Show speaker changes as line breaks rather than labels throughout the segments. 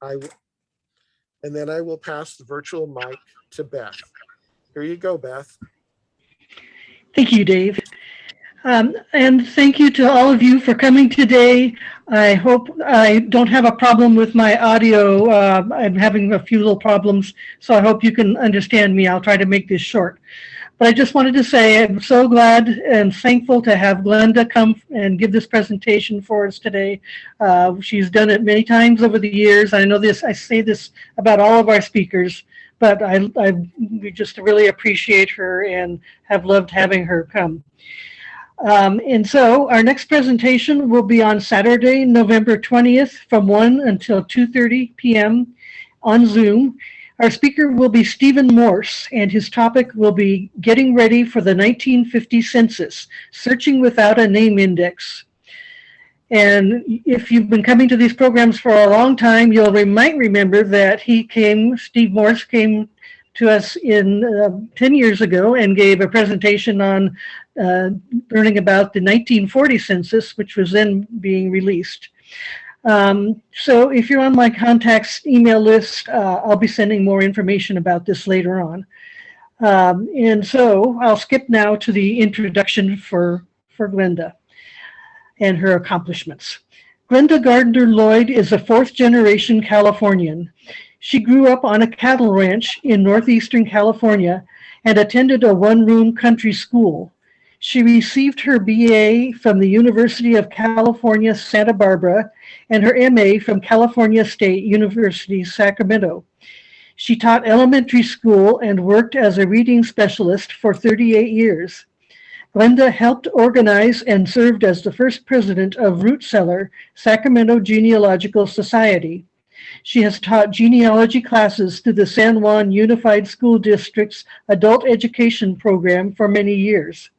And then I will pass the virtual mic to Beth. Here you go, Beth.
Thank you, Dave. And thank you to all of you for coming today. I hope I don't have a problem with my audio. I'm having a few little problems, so I hope you can understand me. I'll try to make this short. But I just wanted to say I'm so glad and thankful to have Glenda come and give this presentation for us today. She's done it many times over the years. I know this, I say this about all of our speakers, but we just really appreciate her and have loved having her come. And so our next presentation will be on Saturday, November 20th from 1 until 2:30 p.m. on Zoom. Our speaker will be Stephen Morse, and his topic will be Getting Ready for the 1950 Census, Searching Without a Name Index. And if you've been coming to these programs for a long time, you might remember that Steve Morse came to us 10 years ago and gave a presentation on learning about the 1940 census, which was then being released. So if you're on my contacts email list, I'll be sending more information about this later on. And so I'll skip now to the introduction for Glenda and her accomplishments. Glenda Gardner Lloyd is a fourth-generation Californian. She grew up on a cattle ranch in northeastern California and attended a one-room country school. She received her BA from the University of California, Santa Barbara, and her MA from California State University, Sacramento. She taught elementary school and worked as a reading specialist for 38 years. Glenda helped organize and served as the first president of Root Cellar, Sacramento Genealogical Society. She has taught genealogy classes through the San Juan Unified School District's adult education program for many years.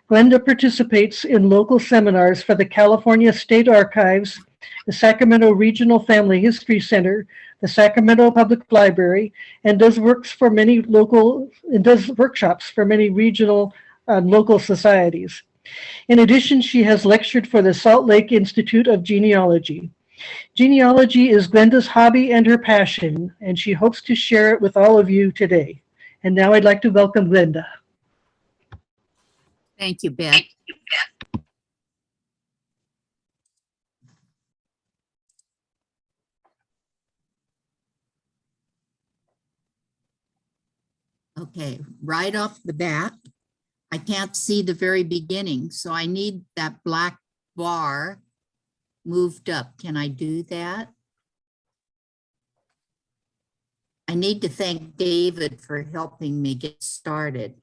Glenda participates in local seminars for the California State Archives, the Sacramento Regional Family History Center, the Sacramento Public Library, and does workshops for many regional and local societies. In addition, she has lectured for the Salt Lake Institute of Genealogy. Genealogy is Glenda's hobby and her passion, and she hopes to share it with all of you today. And now I'd like to welcome Glenda.
Thank you, Beth. Okay, right off the bat, I can't see the very beginning, so I need that black bar moved up. Can I do that? I need to thank David for helping me get started.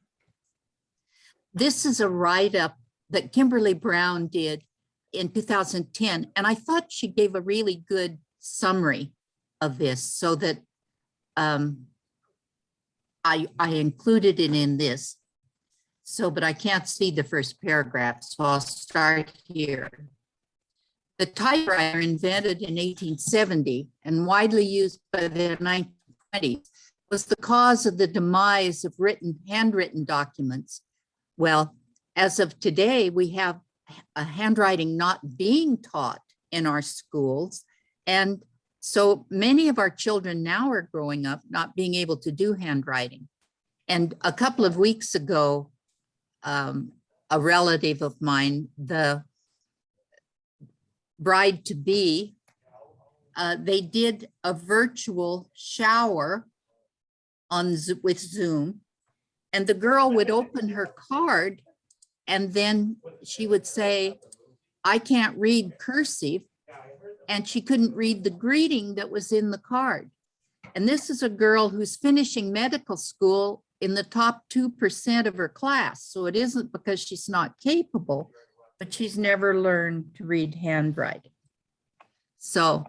This is a write-up that Kimberly Brown did in 2010, and I thought she gave a really good summary of this so that I included it in this. So, but I can't see the first paragraph, so I'll start here. The typewriter, invented in 1870 and widely used by the 1920s, was the cause of the demise of handwritten documents. Well, as of today, we have a handwriting not being taught in our schools. And so many of our children now are growing up not being able to do handwriting. And a couple of weeks ago, a relative of mine, the bride-to-be, they did a virtual shower with Zoom, and the girl would open her card and then she would say, I can't read cursive, and she couldn't read the greeting that was in the card. And this is a girl who's finishing medical school in the top 2% of her class. So it isn't because she's not capable, but she's never learned to read handwriting. So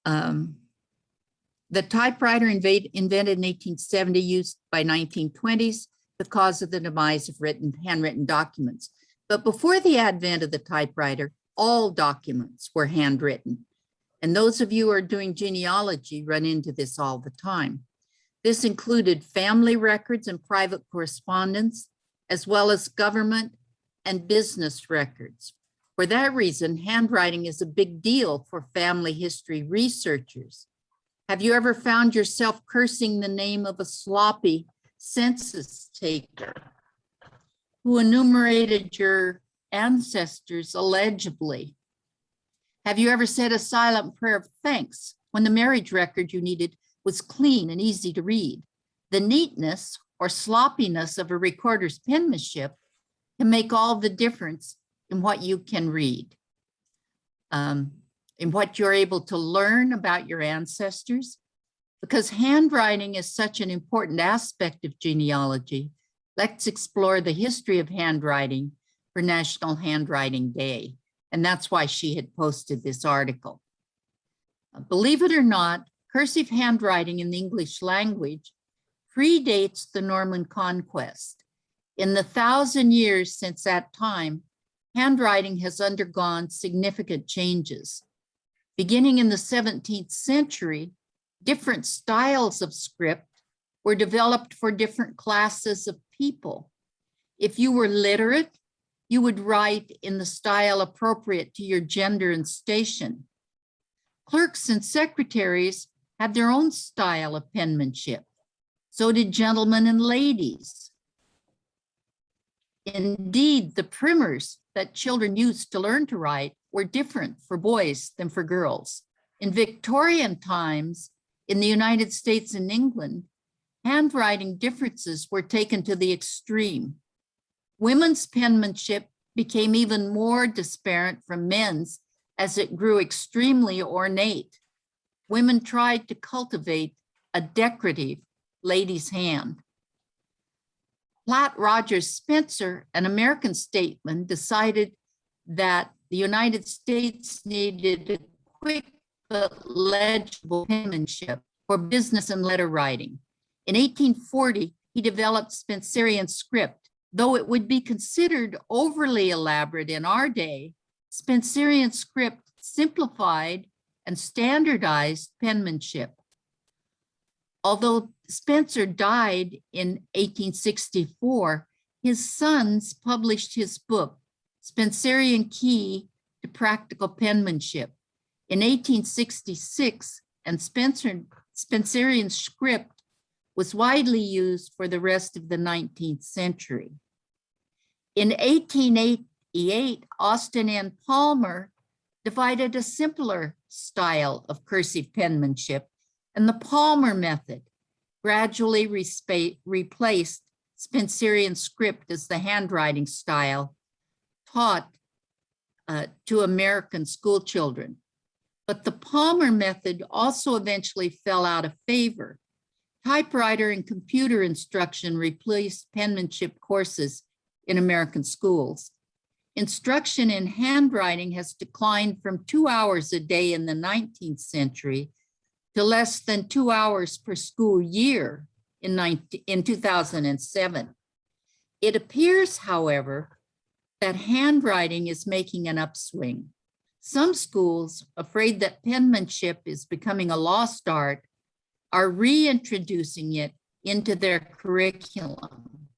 the typewriter invented in 1870, used by 1920s, the cause of the demise of handwritten documents. But before the advent of the typewriter, all documents were handwritten. And those of you who are doing genealogy run into this all the time. This included family records and private correspondence, as well as government and business records. For that reason, handwriting is a big deal for family history researchers. Have you ever found yourself cursing the name of a sloppy census taker who enumerated your ancestors illegibly? Have you ever said a silent prayer of thanks when the marriage record you needed was clean and easy to read? The neatness or sloppiness of a recorder's penmanship can make all the difference in what you can read, in what you're able to learn about your ancestors. Because handwriting is such an important aspect of genealogy, let's explore the history of handwriting for National Handwriting Day. And that's why she had posted this article. Believe it or not, cursive handwriting in the English language predates the Norman Conquest. In the 1,000 years since that time, handwriting has undergone significant changes. Beginning in the 17th century, different styles of script were developed for different classes of people. If you were literate, you would write in the style appropriate to your gender and station. Clerks and secretaries had their own style of penmanship. So did gentlemen and ladies. Indeed, the primers that children used to learn to write were different for boys than for girls. In Victorian times, in the United States and England, handwriting differences were taken to the extreme. Women's penmanship became even more disparate from men's as it grew extremely ornate. Women tried to cultivate a decorative lady's hand. Platt Rogers Spencer, an American statesman, decided that the United States needed a quick but legible penmanship for business and letter writing. In 1840, he developed Spencerian script. Though it would be considered overly elaborate in our day, Spencerian script simplified and standardized penmanship. Although Spencer died in 1864, his sons published his book, Spencerian Key to Practical Penmanship, in 1866, and Spencerian script was widely used for the rest of the 19th century. In 1888, Austin N. Palmer divided a simpler style of cursive penmanship, and the Palmer method gradually replaced Spencerian script as the handwriting style taught to American school children. But the Palmer method also eventually fell out of favor. Typewriter and computer instruction replaced penmanship courses in American schools. Instruction in handwriting has declined from 2 hours a day in the 19th century to less than 2 hours per school year in 2007. It appears, however, that handwriting is making an upswing. Some schools, afraid that penmanship is becoming a lost art, are reintroducing it into their curriculum.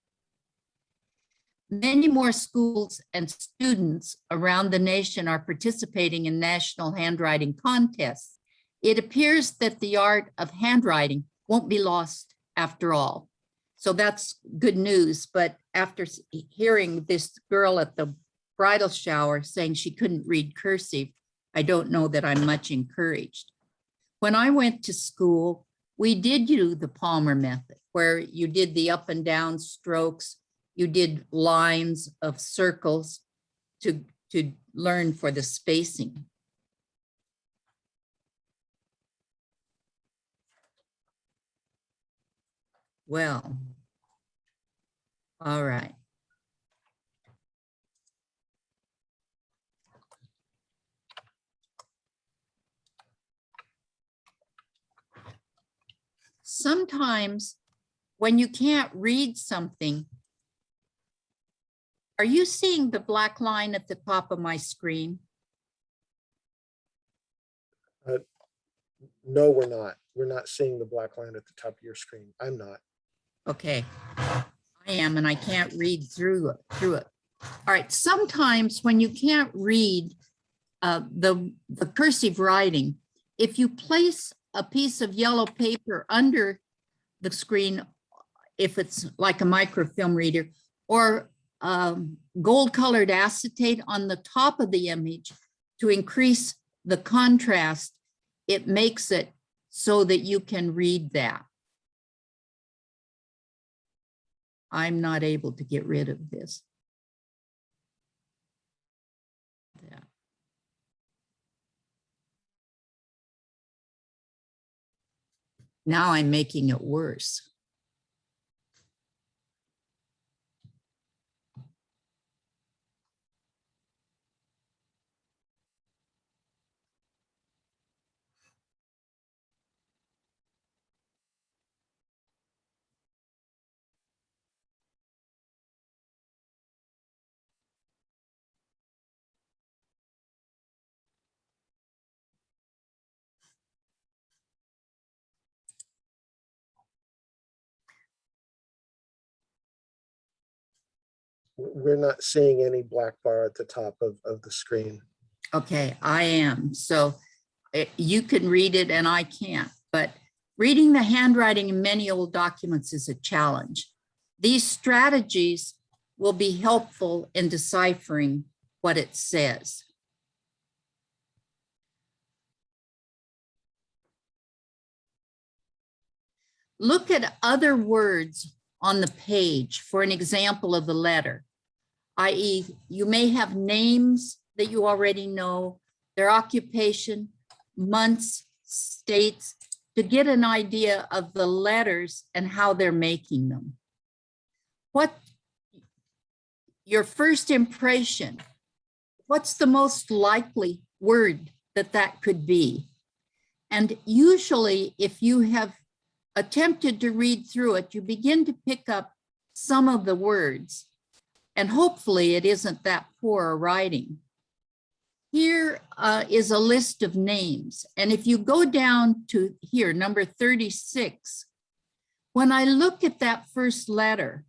Many more schools and students around the nation are participating in national handwriting contests. It appears that the art of handwriting won't be lost after all. So that's good news. But after hearing this girl at the bridal shower saying she couldn't read cursive, I don't know that I'm much encouraged. When I went to school, we did do the Palmer method, where you did the up and down strokes, you did lines of circles to learn for the spacing. Well, all right. Sometimes when you can't read something, are you seeing the black line at the top of my screen?
No, we're not. We're not seeing the black line at the top of your screen. I'm not.
Okay, I am, and I can't read through it. All right, sometimes when you can't read the cursive writing, if you place a piece of yellow paper under the screen, if it's like a microfilm reader, or gold colored acetate on the top of the image to increase the contrast, it makes it so that you can read that. I'm not able to get rid of this. Yeah. Now I'm making it worse.
We're not seeing any black bar at the top of the screen.
Okay, I am. So you can read it and I can't, but reading the handwriting in many old documents is a challenge. These strategies will be helpful in deciphering what it says. Look at other words on the page for an example of the letter, i.e., you may have names that you already know, their occupation, months, states, to get an idea of the letters and how they're making them. What your first impression, what's the most likely word that could be? And usually if you have attempted to read through it, you begin to pick up some of the words, and hopefully it isn't that poor a writing. Here is a list of names. And if you go down to here, number 36, when I look at that first letter,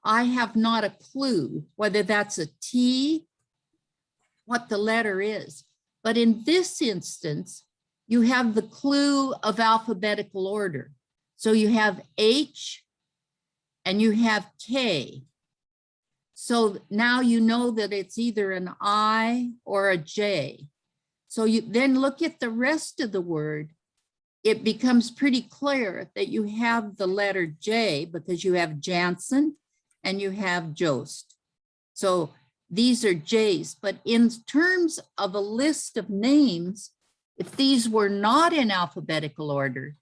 I have not a clue whether that's a T, what the letter is. But in this instance, you have the clue of alphabetical order. So you have H and you have K. So now you know that it's either an I or a J. So you then look at the rest of the word. It becomes pretty clear that you have the letter J because you have Jansen and you have Jost. So these are J's, but in terms of a list of names, if these were not in alphabetical order,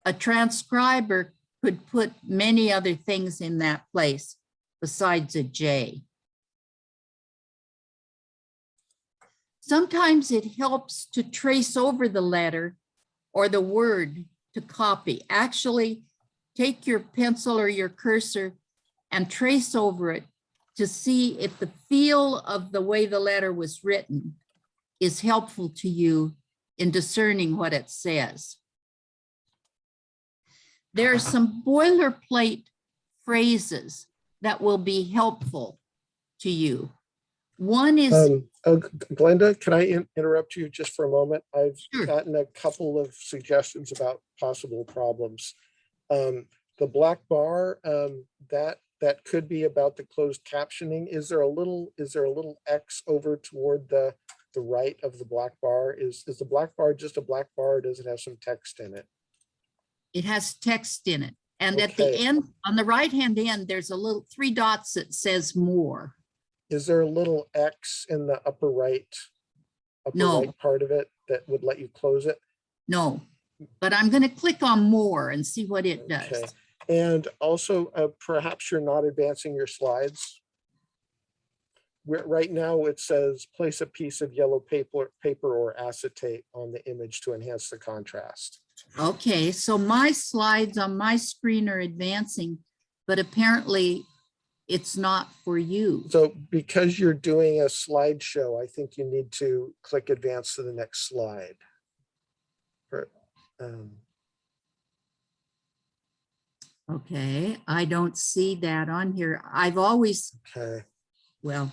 a transcriber could put many other things in that place besides a J. Sometimes it helps to trace over the letter or the word to copy. Actually, take your pencil or your cursor and trace over it to see if the feel of the way the letter was written is helpful to you in discerning what it says. There are some boilerplate phrases that will be helpful to you. One is...
Glenda, can I interrupt you just for a moment? I've
Sure.
gotten a couple of suggestions about possible problems. The black bar, that could be about the closed captioning. Is there a little X over toward the right of the black bar? Is the black bar just a black bar, or does it have some text in it?
It has text in it. And
Okay.
at the end, on the right-hand end, there's a little 3 dots that says more.
Is there a little X in the upper right
No.
part of it that would let you close it?
No, but I'm going to click on more and see what it does.
Okay. And also, perhaps you're not advancing your slides. Right now it says place a piece of yellow paper or acetate on the image to enhance the contrast.
Okay, so my slides on my screen are advancing, but apparently it's not for you.
So because you're doing a slideshow, I think you need to click advance to the next slide.
Okay, I don't see that on here. I've always,
Okay.
well,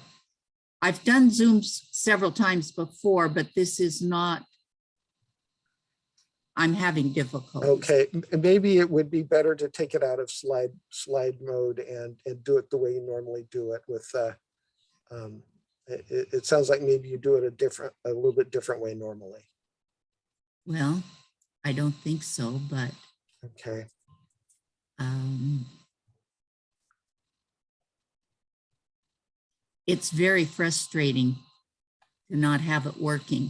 I've done Zooms several times before, but this is not, I'm having difficulties.
Okay, maybe it would be better to take it out of slide mode and do it the way you normally do it with, it sounds like maybe you do it a little bit different way normally.
Well, I don't think so, but
Okay.
It's very frustrating to not have it working.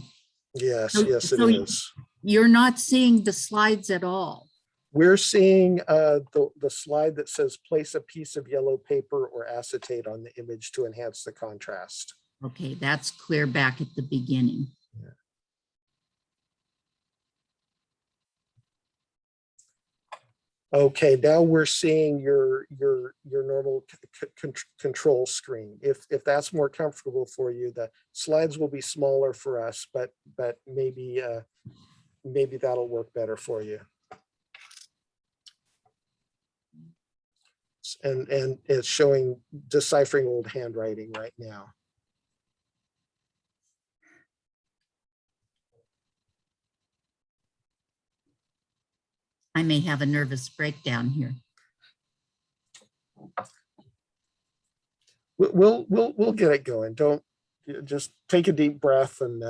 Yes,
So-
yes, it
so
is.
You're not seeing the slides at all.
We're seeing the slide that says place a piece of yellow paper or acetate on the image to enhance the contrast.
Okay, that's clear back at the beginning.
Yeah. Okay, now we're seeing your normal control screen. If that's more comfortable for you, the slides will be smaller for us, but maybe maybe that'll work better for you. And it's showing deciphering old handwriting right now.
I may have a nervous breakdown here.
We'll get it going. Don't, just take a deep breath and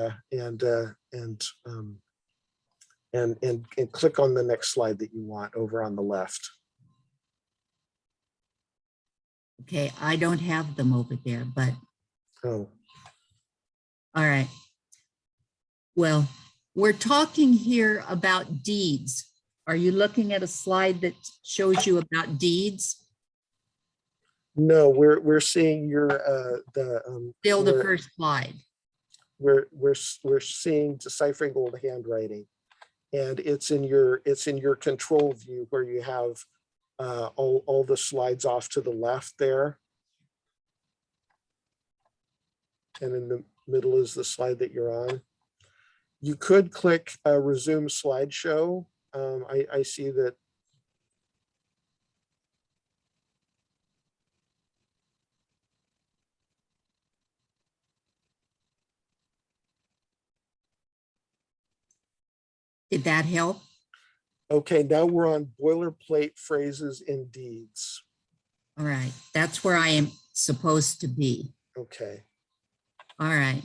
click on the next slide that you want over on the left.
Okay, I don't have them over there, but
Oh,
all right. Well, we're talking here about deeds. Are you looking at a slide that shows you about deeds?
no, we're seeing your
Still the
we're-
first slide.
we're seeing deciphering old handwriting, and it's in your control view where you have all the slides off to the left there, and in the middle is the slide that you're on. You could click resume slideshow. I see that.
Did that help?
Okay, now we're on boilerplate phrases in deeds.
All right, that's where I am supposed to be.
Okay.
All right.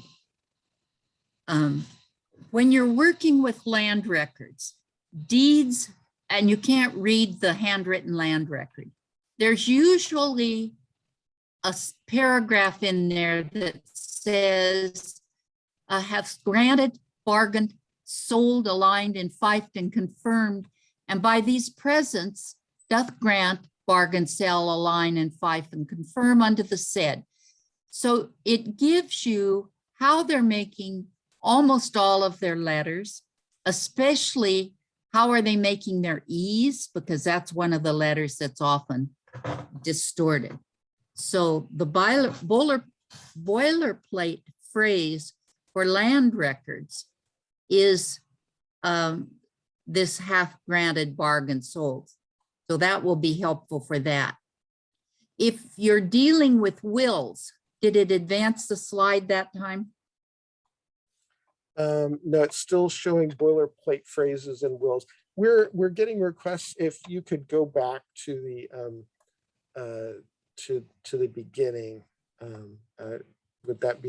When you're working with land records, deeds, and you can't read the handwritten land record, there's usually a paragraph in there that says, have granted, bargained, sold, aligned, and fifed and confirmed, and by these presents doth grant, bargain, sell, align, and fife and confirm unto the said. So it gives you how they're making almost all of their letters, especially how are they making their E's, because that's one of the letters that's often distorted. So the boilerplate phrase for land records is this half granted, bargain, sold. So that will be helpful for that. If you're dealing with wills, did it advance the slide that time?
No, it's still showing boilerplate phrases and wills. We're getting requests if you could go back to the beginning. Would that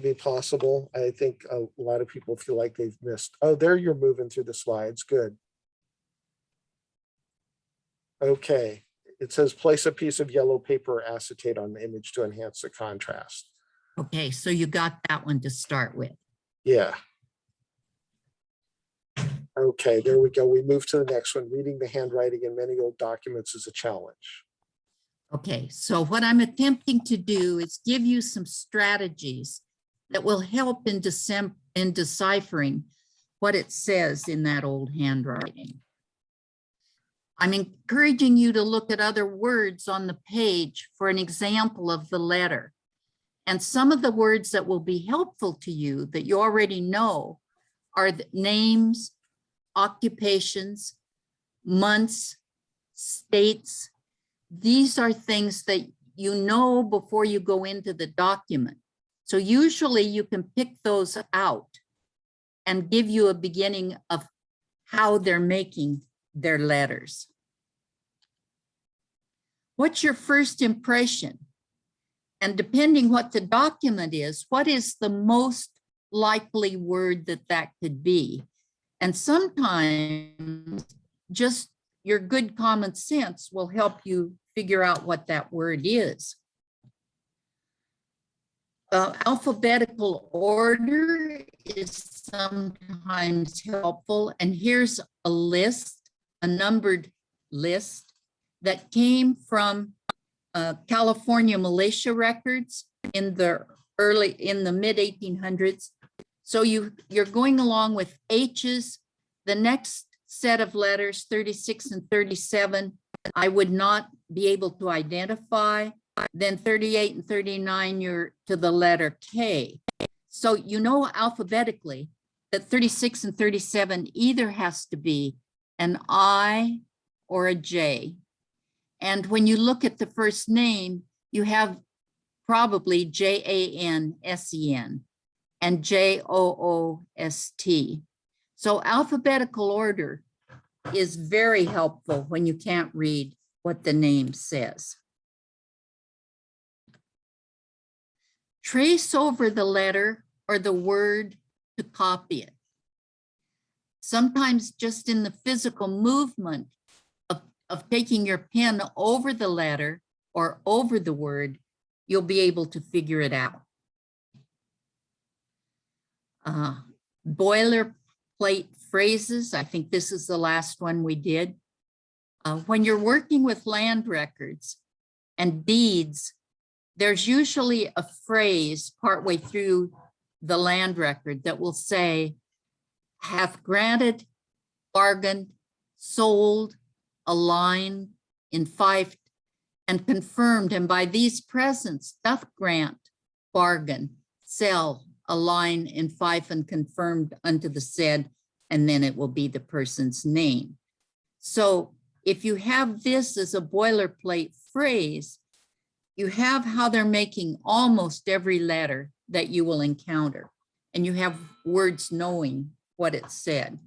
be possible? I think a lot of people feel like they've missed. Oh, there you're moving through the slides. Good. Okay. It says place a piece of yellow paper or acetate on the image to enhance the contrast.
Okay, so you got that one to start with.
Yeah. Okay, there we go. We move to the next one. Reading the handwriting in many old documents is a challenge.
Okay, so what I'm attempting to do is give you some strategies that will help in deciphering what it says in that old handwriting. I'm encouraging you to look at other words on the page for an example of the letter. And some of the words that will be helpful to you that you already know are the names, occupations, months, states. These are things that you know before you go into the document. So usually you can pick those out and give you a beginning of how they're making their letters. What's your first impression? And depending what the document is, what is the most likely word that that could be? And sometimes just your good common sense will help you figure out what that word is. Alphabetical order is sometimes helpful. And here's a list, a numbered list that came from California militia records in the mid 1800s. So you're going along with H's. The next set of letters, 36 and 37, I would not be able to identify. Then 38 and 39, you're to the letter K. So you know alphabetically that 36 and 37 either has to be an I or a J. And when you look at the first name, you have probably Jansen and Joost. So alphabetical order is very helpful when you can't read what the name says. Trace over the letter or the word to copy it. Sometimes just in the physical movement of taking your pen over the letter or over the word, you'll be able to figure it out. Boilerplate phrases, I think this is the last one we did. When you're working with land records and deeds, there's usually a phrase partway through the land record that will say, hath granted, bargained, sold, aligned, enfifed, and confirmed, and by these presents doth grant, bargain, sell, align, enfife, and confirmed unto the said, and then it will be the person's name. So if you have this as a boilerplate phrase, you have how they're making almost every letter that you will encounter, and you have words knowing what it said.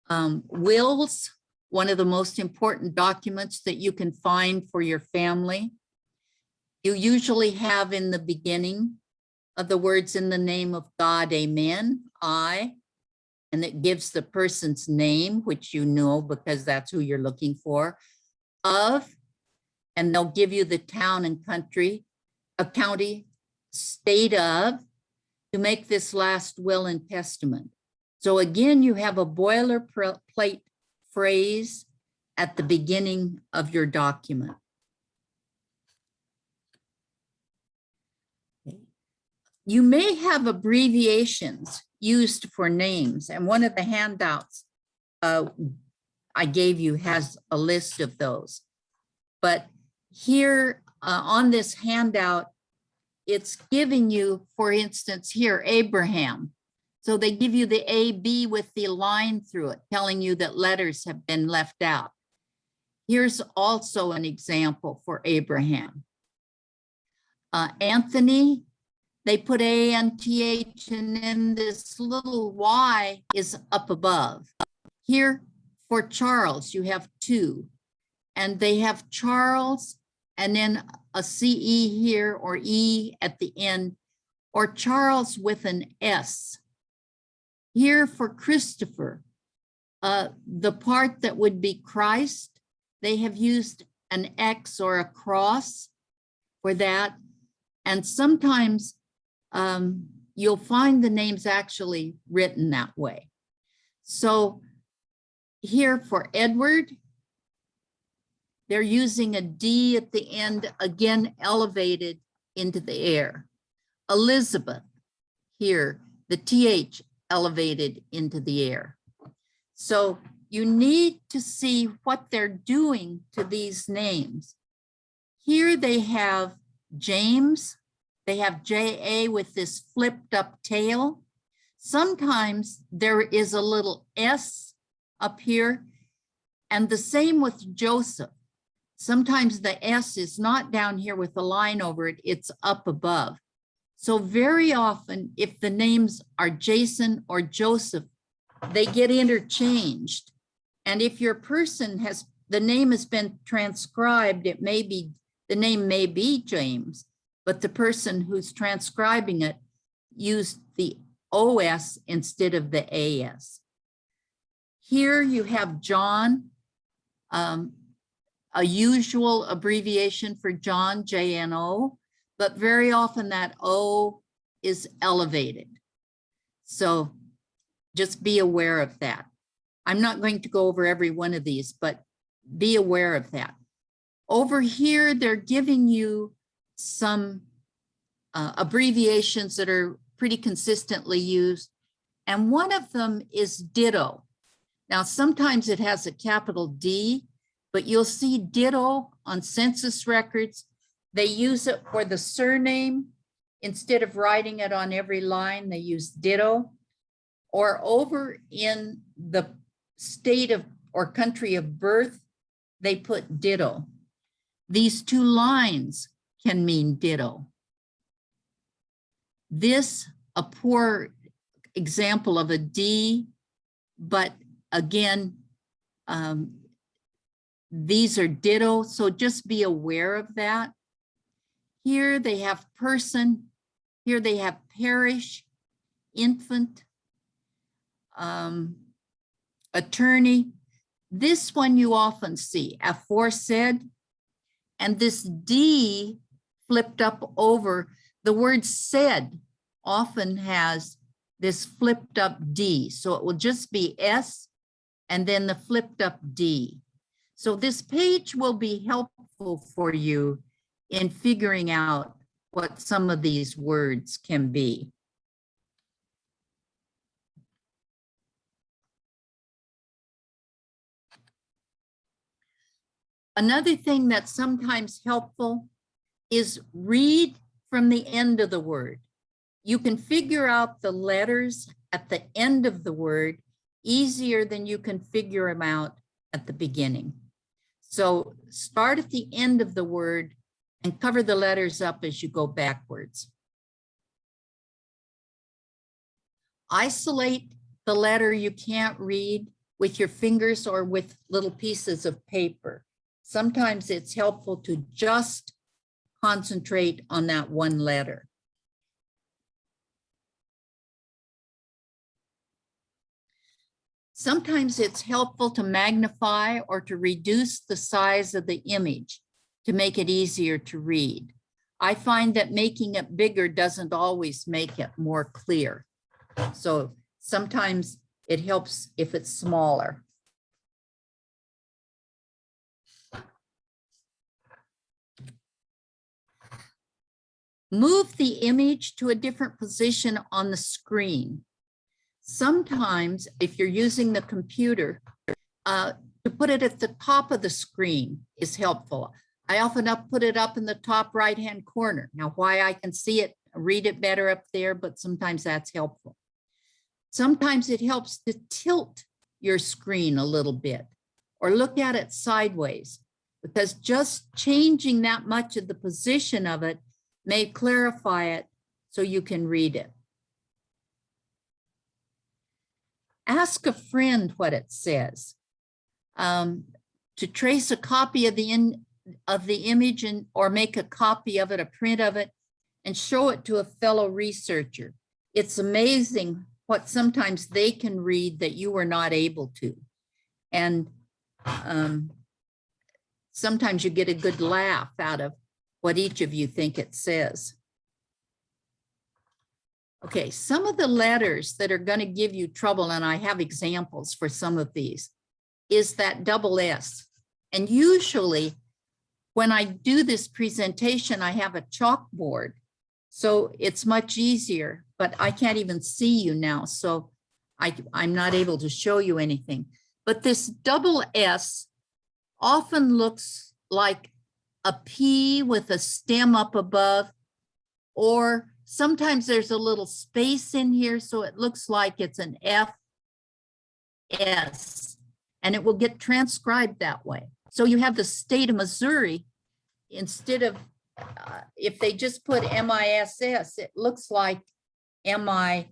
Wills, one of the most important documents that you can find for your family. You usually have in the beginning of the words in the name of God, amen, I, and it gives the person's name, which you know because that's who you're looking for, of, and they'll give you the town and country, a county, state of, to make this last will and testament. So again, you have a boilerplate phrase at the beginning of your document. You may have abbreviations used for names, and one of the handouts I gave you has a list of those. But here on this handout, it's giving you, for instance, here, Abraham. So they give you the AB with the line through it, telling you that letters have been left out. Here's also an example for Abraham. Anthony, they put ANTH, and then this little Y is up above. Here for Charles, you have 2, and they have Charles and then a CE here or E at the end, or Charles with an S. Here for Christopher, the part that would be Christ, they have used an X or a cross for that. And sometimes you'll find the names actually written that way. So here for Edward, they're using a D at the end, again, elevated into the air. Elizabeth, here, the TH elevated into the air. So you need to see what they're doing to these names. Here they have James, they have JA with this flipped up tail. Sometimes there is a little S up here, and the same with Joseph. sometimes the S is not down here with a line over it, it's up above. So very often, if the names are Jason or Joseph, they get interchanged. And if your person has, the name has been transcribed, it may be, the name may be James, but the person who's transcribing it used the OS instead of the AS. Here you have John, a usual abbreviation for John, JNO, but very often that O is elevated. So just be aware of that. I'm not going to go over every one of these, but be aware of that. Over here, they're giving you some abbreviations that are pretty consistently used. And one of them is Ditto. Now, sometimes it has a capital D, but you'll see Ditto on census records. They use it for the surname. Instead of writing it on every line, they use Ditto. Or over in the state of or country of birth, they put Ditto. These two lines can mean Ditto. This, a poor example of a D, but again, these are Ditto, so just be aware of that. Here they have person, here they have parish, infant, attorney. This one you often see, aforesaid, and this D flipped up over. The word said often has this flipped up D, so it will just be S and then the flipped up D. So this page will be helpful for you in figuring out what some of these words can be. Another thing that's sometimes helpful is read from the end of the word. You can figure out the letters at the end of the word easier than you can figure them out at the beginning. So start at the end of the word and cover the letters up as you go backwards. Isolate the letter you can't read with your fingers or with little pieces of paper. Sometimes it's helpful to just concentrate on that one letter. Sometimes it's helpful to magnify or to reduce the size of the image to make it easier to read. I find that making it bigger doesn't always make it more clear. So sometimes it helps if it's smaller. Move the image to a different position on the screen. Sometimes, if you're using the computer, to put it at the top of the screen is helpful. I often put it up in the top right-hand corner. Now, why I can see it, read it better up there, but sometimes that's helpful. Sometimes it helps to tilt your screen a little bit or look at it sideways, because just changing that much of the position of it may clarify it so you can read it. Ask a friend what it says. To trace a copy of the image or make a copy of it, a print of it, and show it to a fellow researcher. It's amazing what sometimes they can read that you were not able to. And sometimes you get a good laugh out of what each of you think it says. Okay, some of the letters that are going to give you trouble, and I have examples for some of these, is that double S. And usually when I do this presentation, I have a chalkboard, so it's much easier, but I can't even see you now, so I'm not able to show you anything. But this double S often looks like a P with a stem up above, or sometimes there's a little space in here, so it looks like it's an FS, and it will get transcribed that way. So you have the state of Missouri, instead of, if they just put MISS, it looks like MIFS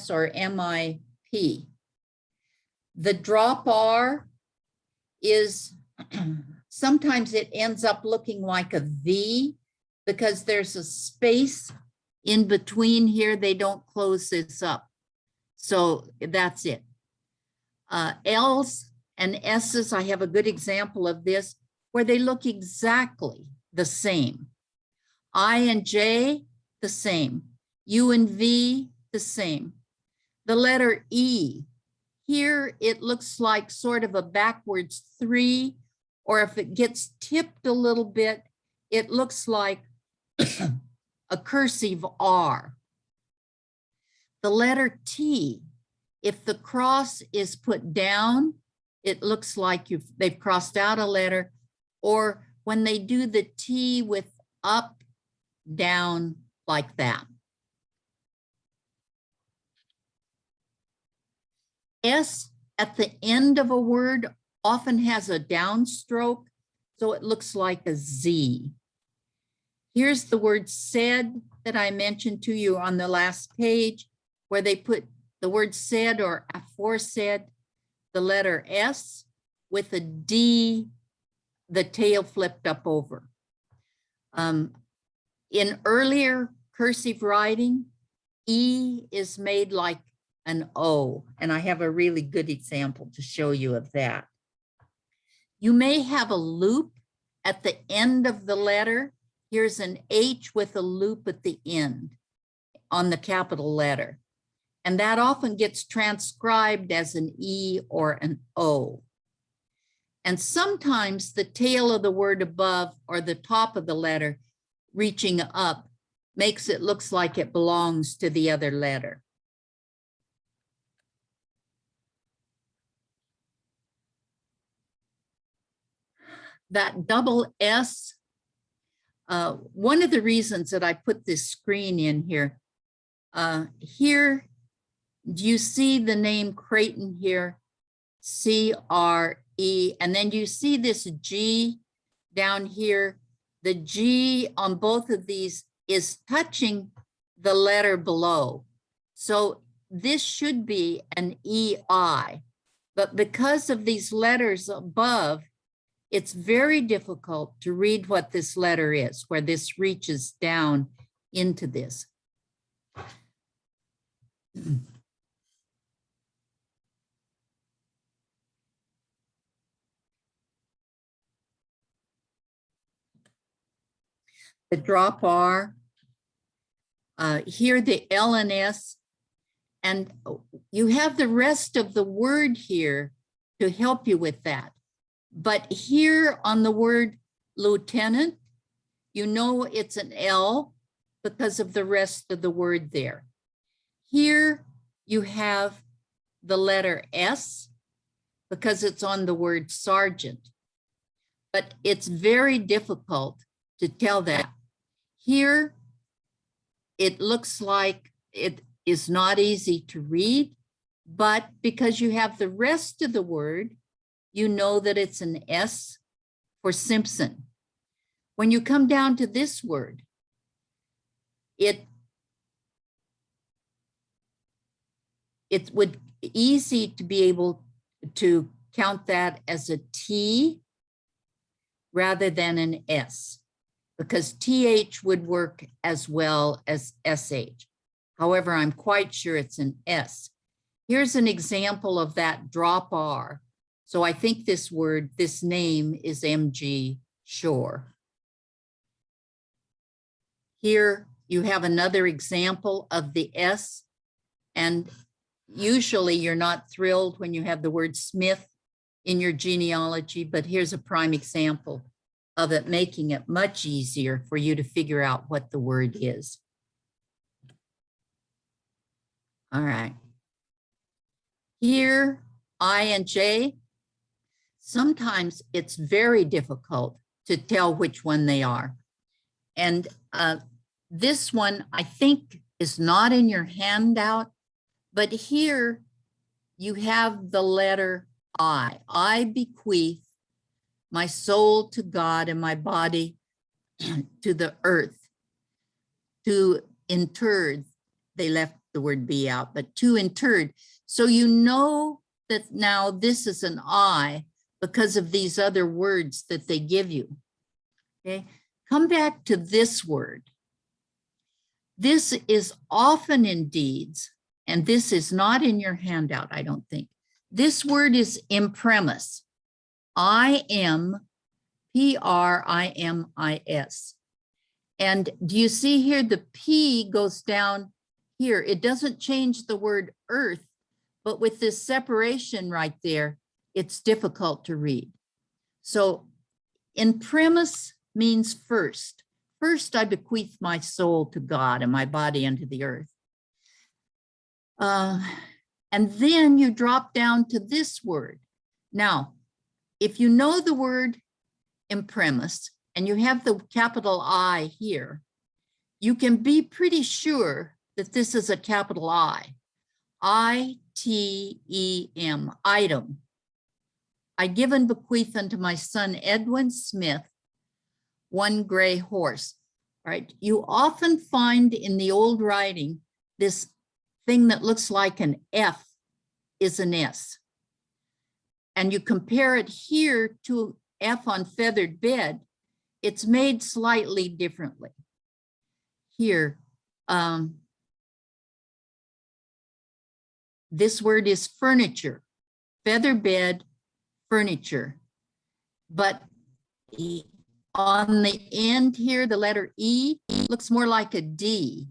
or MIP. The drop R is, sometimes it ends up looking like a V because there's a space in between here. They don't close this up. So that's it. L's and S's, I have a good example of this where they look exactly the same. I and J, the same. U and V, the same. The letter E, here it looks like sort of a backwards 3, or if it gets tipped a little bit, it looks like a cursive R. The letter T, if the cross is put down, it looks like they've crossed out a letter, or when they do the T with up, down, like that. S at the end of a word often has a downstroke, so it looks like a Z. Here's the word said that I mentioned to you on the last page, where they put the word said or aforesaid, the letter S with a D, the tail flipped up over. In earlier cursive writing, E is made like an O, and I have a really good example to show you of that. You may have a loop at the end of the letter. Here's an H with a loop at the end on the capital letter. And that often gets transcribed as an E or an O. And sometimes the tail of the word above or the top of the letter reaching up makes it look like it belongs to the other letter. That double S, one of the reasons that I put this screen in here, here, do you see the name Creighton here? C-R-E, and then you see this G down here. The G on both of these is touching the letter below. So this should be an EI, but because of these letters above, it's very difficult to read what this letter is, where this reaches down into this. The drop R, here the L and S, and you have the rest of the word here to help you with that. But here on the word lieutenant, you know it's an L because of the rest of the word there. Here you have the letter S because it's on the word sergeant. But it's very difficult to tell that. Here, it looks like it is not easy to read, but because you have the rest of the word, you know that it's an S for Simpson. When you come down to this word, it would be easy to be able to count that as a T rather than an S, because TH would work as well as SH. However, I'm quite sure it's an S. Here's an example of that drop R. So I think this word, this name is MG Shore. Here you have another example of the S, and usually you're not thrilled when you have the word Smith in your genealogy, but here's a prime example of it making it much easier for you to figure out what the word is. All right. Here, I and J, sometimes it's very difficult to tell which one they are. And this one, I think, is not in your handout, but here you have the letter I bequeath my soul to God and my body to the earth. To interred, they left the word be out, but to interred. So you know that now this is an I because of these other words that they give you. Okay, come back to this word. This is often in deeds, and this is not in your handout, I don't think. This word is imprimis. I-M-P-R-I-M-I-S. And do you see here the P goes down here? It doesn't change the word earth, but with this separation right there, it's difficult to read. So imprimis means first. First, I bequeath my soul to God and my body unto the earth. And then you drop down to this word. Now, if you know the word imprimis and you have the capital I here, you can be pretty sure that this is a capital I. I-T-E-M, item. I give and bequeath unto my son Edwin Smith one gray horse. All right, you often find in the old writing this thing that looks like an F is an S. And you compare it here to F on feathered bed, it's made slightly differently. Here, this word is furniture, feather bed, furniture. But on the end here, the letter E looks more like a D.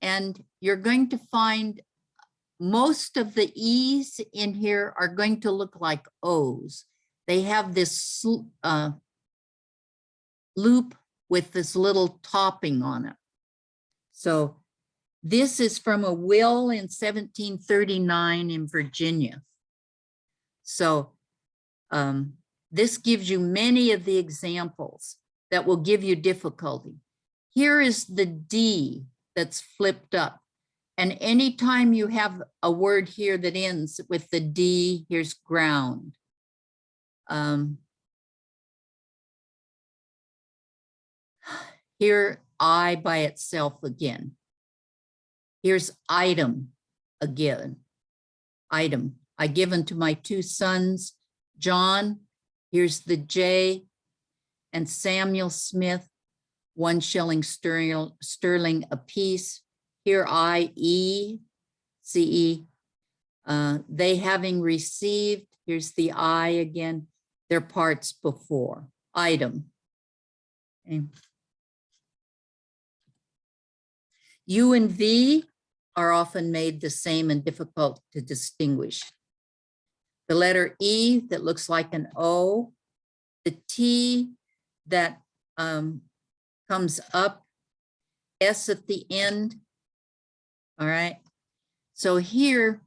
And you're going to find most of the E's in here are going to look like O's. They have this loop with this little topping on it. So this is from a will in 1739 in Virginia. So this gives you many of the examples that will give you difficulty. Here is the D that's flipped up. And anytime you have a word here that ends with the D, here's ground. Here, I by itself again. Here's item again. Item. I give unto my two sons, John. Here's the J, and Samuel Smith, 1 shilling sterling apiece. Here I, E, C-E. They having received, here's the I again, their parts before. Item. Okay. U and V are often made the same and difficult to distinguish. The letter E that looks like an O, the T that comes up, S at the end. All right. So here,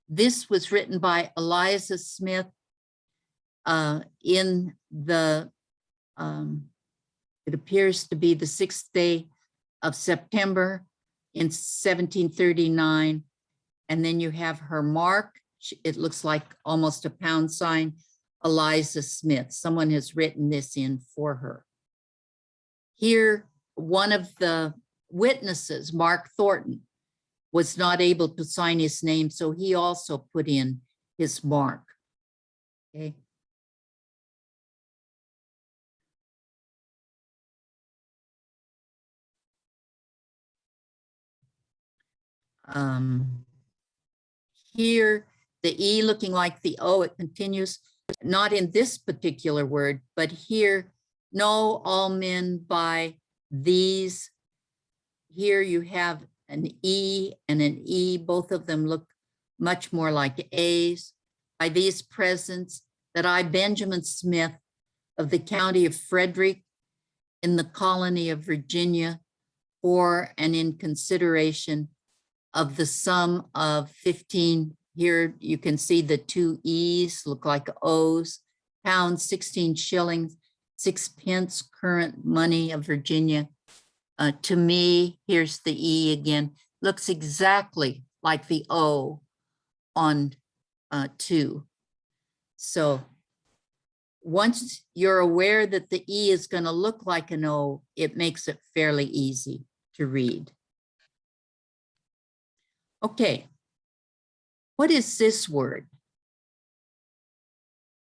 this was written by Eliza Smith in the, it appears to be the 6th day of September in 1739. And then you have her mark. It looks like almost a pound sign, Eliza Smith. Someone has written this in for her. Here, one of the witnesses, Mark Thornton, was not able to sign his name, so he also put in his mark. Okay. Here, the E looking like the O, it continues, not in this particular word, but here, know all men by these. Here you have an E and an E, both of them look much more like A's. By these presents, that I, Benjamin Smith, of the county of Frederick, in the colony of Virginia, for and in consideration of the sum of 15, here you can see the 2 E's look like O's, pounds, 16 shillings, 6 pence current money of Virginia. To me, here's the E again, looks exactly like the O on too. So once you're aware that the E is going to look like an O, it makes it fairly easy to read. Okay, what is this word?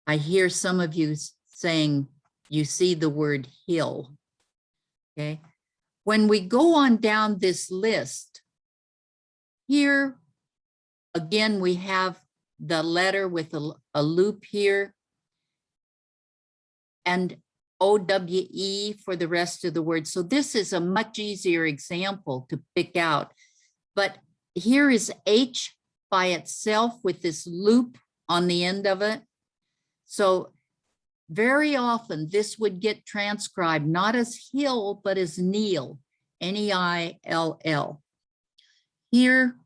I hear some of you saying you see the word hill. Okay, when we go on down this list, here again we have the letter with a loop here and OWE for the rest of the word. So this is a much easier example to pick out. But here is H by itself with this loop on the end of it. So very often this would get transcribed not as hill, but as Neil, N-E-I-L-L. Here,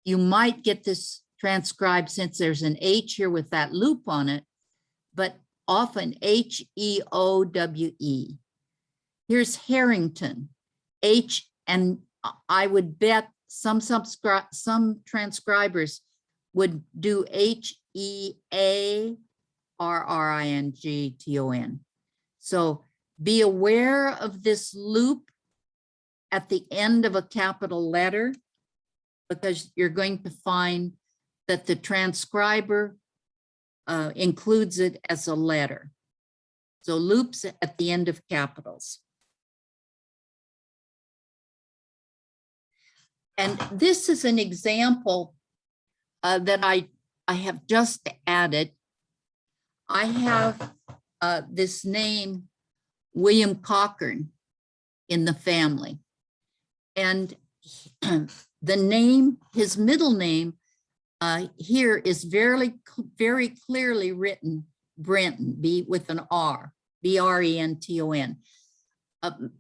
you might get this transcribed since there's an H here with that loop on it, but often H-E-O-W-E. Here's Harrington, H, and I would bet some transcribers would do H-E-A-R-R-I-N-G-T-O-N. So be aware of this loop at the end of a capital letter, because you're going to find that the transcriber includes it as a letter. So loops at the end of capitals. And this is an example that I have just added. I have this name, William Cochran, in the family. And the name, his middle name here is very clearly written Brenton, B with an R, B-R-E-N-T-O-N.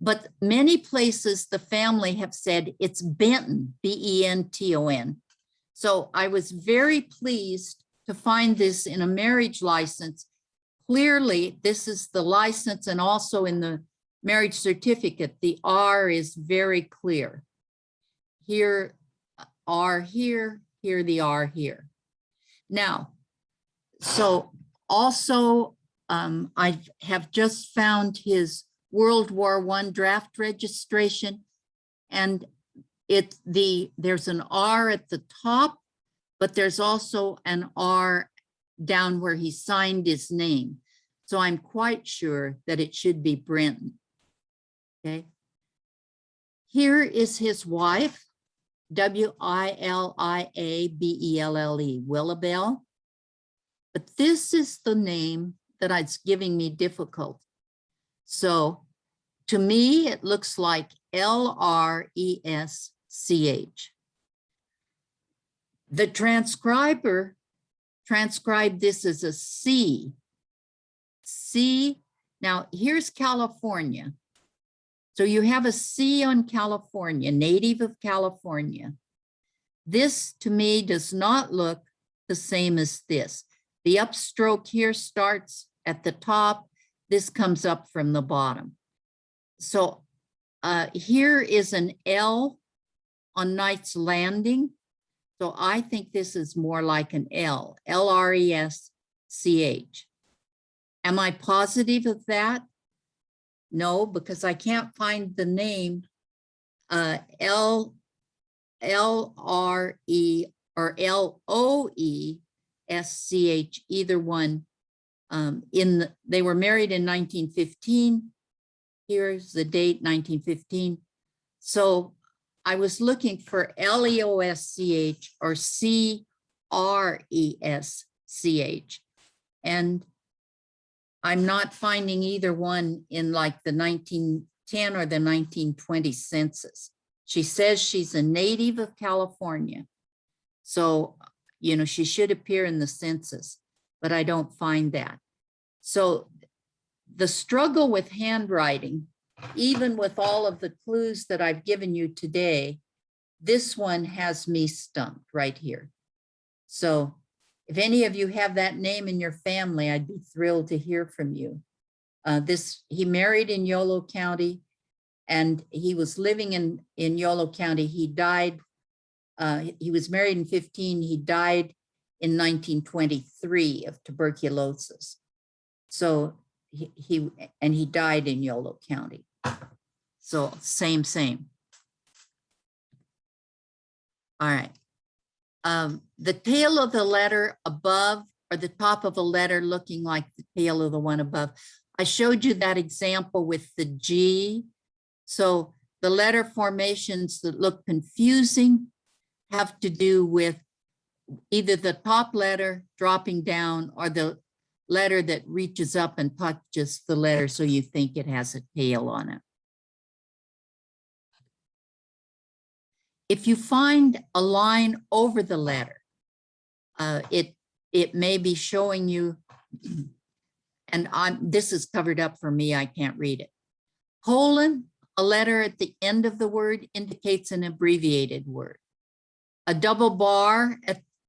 But many places the family have said it's Benton, B-E-N-T-O-N. So I was very pleased to find this in a marriage license. Clearly, this is the license, and also in the marriage certificate, the R is very clear. Here, R here, here the R here. Now, so also I have just found his World War I draft registration, and there's an R at the top, but there's also an R down where he signed his name. So I'm quite sure that it should be Brenton. Okay. Here is his wife, W-I-L-I-A-B-E-L-L-E, Willabelle. But this is the name that is giving me difficulty. So to me, it looks like L-R-E-S-C-H. The transcriber transcribed this as a C. C, now here's California. So you have a C on California, native of California. This to me does not look the same as this. The upstroke here starts at the top. This comes up from the bottom. So here is an L on Knight's Landing. So I think this is more like an L, L-R-E-S-C-H. Am I positive of that? No, because I can't find the name L-R-E or L-O-E-S-C-H, either one. They were married in 1915. Here's the date, 1915. So I was looking for L-E-O-S-C-H or C-R-E-S-C-H. And I'm not finding either one in like the 1910 or the 1920 census. She says she's a native of California. So, you know, she should appear in the census, but I don't find that. So the struggle with handwriting, even with all of the clues that I've given you today, this one has me stumped right here. So if any of you have that name in your family, I'd be thrilled to hear from you. He married in Yolo County, and he was living in Yolo County. He died, he was married in 15, he died in 1923 of tuberculosis. So he died in Yolo County. So same. All right. The tail of the letter above or the top of a letter looking like the tail of the one above. I showed you that example with the G. So the letter formations that look confusing have to do with either the top letter dropping down or the letter that reaches up and touches the letter so you think it has a tail on it. If you find a line over the letter, it may be showing you, and this is covered up for me, I can't read it. Colon, a letter at the end of the word indicates an abbreviated word. A double bar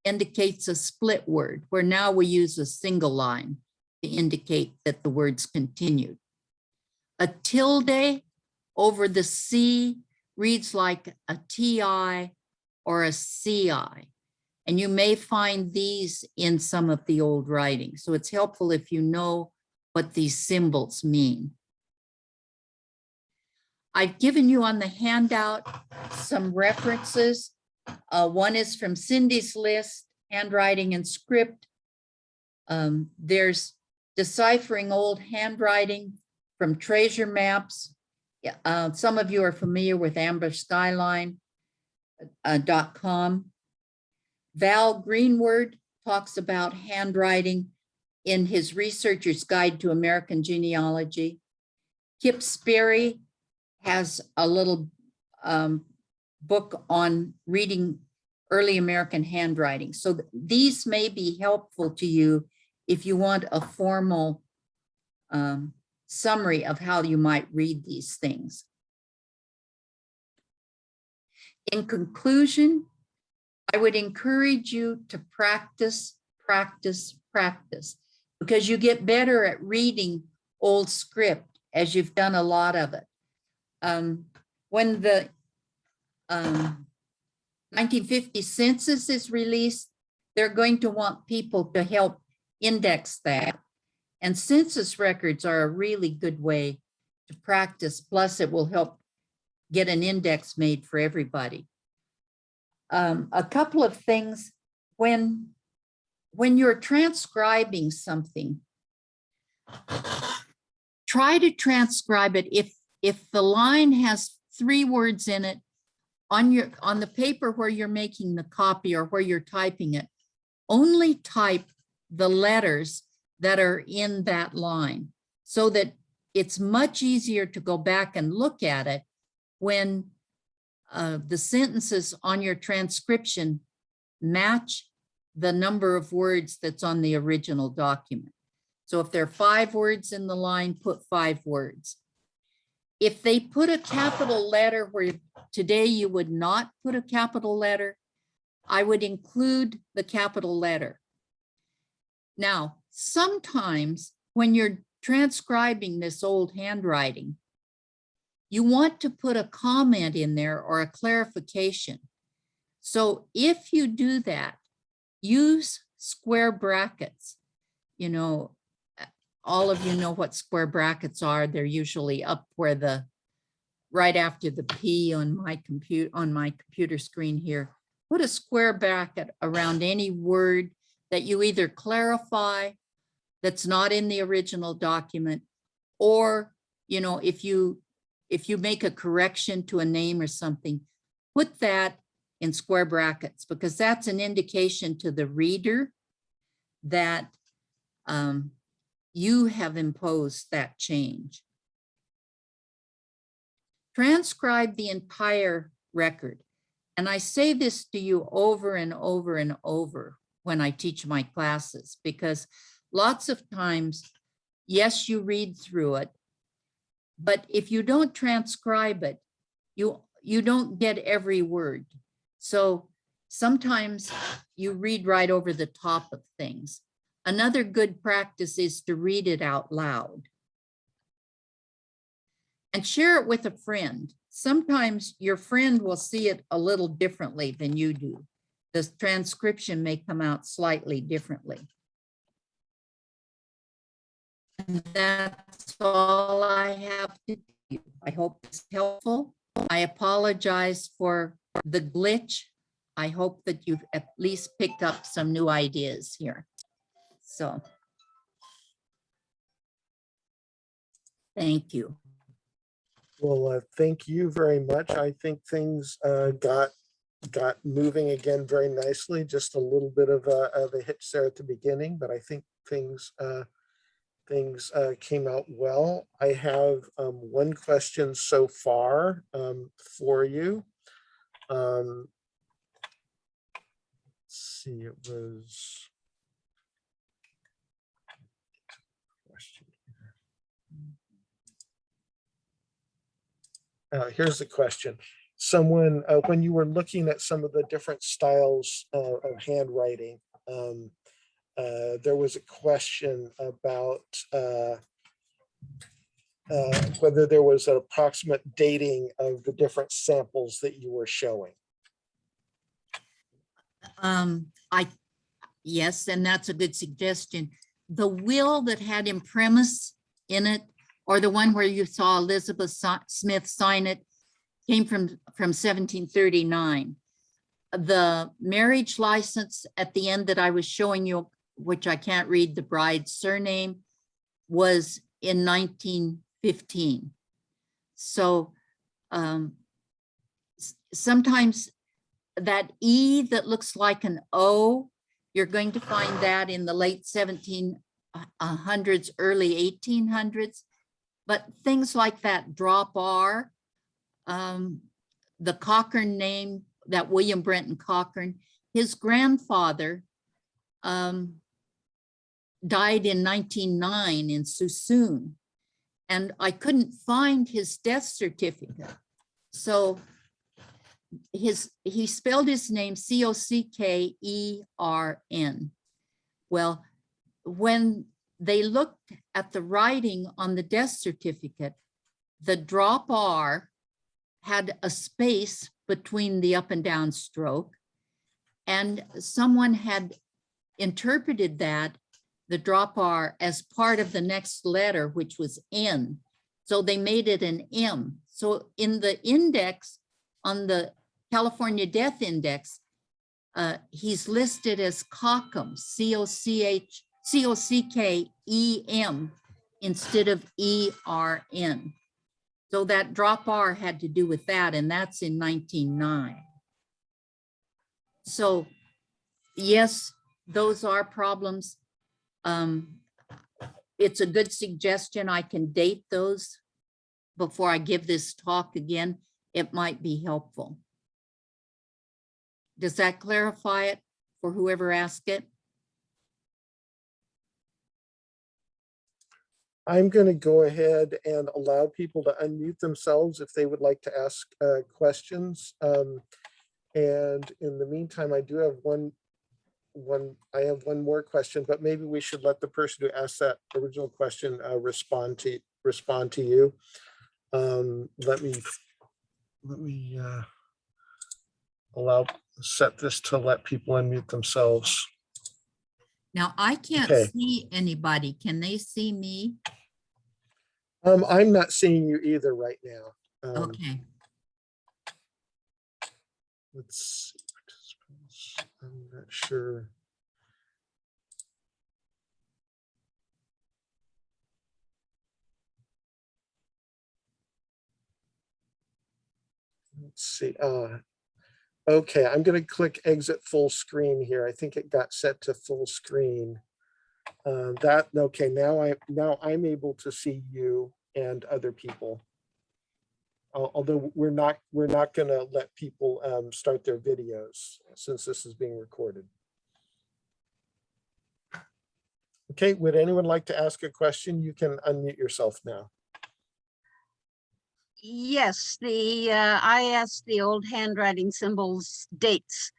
indicates a split word, where now we use a single line to indicate that the word's continued. A tilde over the C reads like a TI or a CI. And you may find these in some of the old writing. So it's helpful if you know what these symbols mean. I've given you on the handout some references. One is from Cindy's list, Handwriting and Script. There's Deciphering Old Handwriting from Treasure Maps. Some of you are familiar with amberskyline.com. Val Greenwood talks about handwriting in his Researcher's Guide to American Genealogy. Kip Sperry has a little book on reading early American handwriting. So these may be helpful to you if you want a formal summary of how you might read these things. In conclusion, I would encourage you to practice, because you get better at reading old script as you've done a lot of it. When the 1950 census is released, they're going to want people to help index that. And census records are a really good way to practice. Plus, it will help get an index made for everybody. A couple of things, when you're transcribing something, try to transcribe it. If the line has 3 words in it, on the paper where you're making the copy or where you're typing it, only type the letters that are in that line, so that it's much easier to go back and look at it when the sentences on your transcription match the number of words that's on the original document. So if there are 5 words in the line, put 5 words. If they put a capital letter where today you would not put a capital letter, I would include the capital letter. Now, sometimes when you're transcribing this old handwriting, you want to put a comment in there or a clarification. So if you do that, use square brackets. You know, all of you know what square brackets are. They're usually up where right after the P on my computer screen here. Put a square bracket around any word that you either clarify that's not in the original document, or, you know, if you make a correction to a name or something, put that in square brackets, because that's an indication to the reader that you have imposed that change. Transcribe the entire record. And I say this to you over and over and over when I teach my classes, because lots of times, yes, you read through it, but if you don't transcribe it, you don't get every word. So sometimes you read right over the top of things. Another good practice is to read it out loud. And share it with a friend. Sometimes your friend will see it a little differently than you do. The transcription may come out slightly differently. And that's all I have to do. I hope it's helpful. I apologize for the glitch. I hope that you've at least picked up some new ideas here. So, thank you.
Well, thank you very much. I think things got moving again very nicely. Just a little bit of a hitch there at the beginning, but I think things came out well. I have one question so far for you. Let's see, it was question here. Here's the question. Someone, when you were looking at some of the different styles of handwriting, there was a question about whether there was an approximate dating of the different samples that you were showing.
Yes, and that's a good suggestion. The will that had imprimis in it, or the one where you saw Elizabeth Smith sign it, came from 1739. The marriage license at the end that I was showing you, which I can't read the bride's surname, was in 1915. So sometimes that E that looks like an O, you're going to find that in the late 1700s, early 1800s. But things like that drop R, the Cochrane name, that William Brenton Cochrane, his grandfather died in 1909 in Suisun, and I couldn't find his death certificate. So he spelled his name Cockern. Well, when they looked at the writing on the death certificate, the drop R had a space between the up and down stroke, and someone had interpreted that, the drop R, as part of the next letter, which was N. So they made it an M. So in the index, on the California Death Index, he's listed as Cockham, C-O-C-K-E-M, instead of E-R-N. So that drop R had to do with that, and that's in 1909. So yes, those are problems. It's a good suggestion. I can date those before I give this talk again. It might be helpful. Does that clarify it for whoever asked it?
I'm going to go ahead and allow people to unmute themselves if they would like to ask questions. And in the meantime, I do have one more question, but maybe we should let the person who asked that original question respond to you. Let me set this to let people unmute themselves.
Now, I can't see anybody. Can they see me?
I'm not seeing you either right now.
Okay.
Let's see. I'm not sure. Let's see. Okay, I'm going to click exit full screen here. I think it got set to full screen. Okay, now I'm able to see you and other people. Although we're not going to let people start their videos since this is being recorded. Okay, would anyone like to ask a question? You can unmute yourself now.
Yes, I asked the old handwriting symbols dates.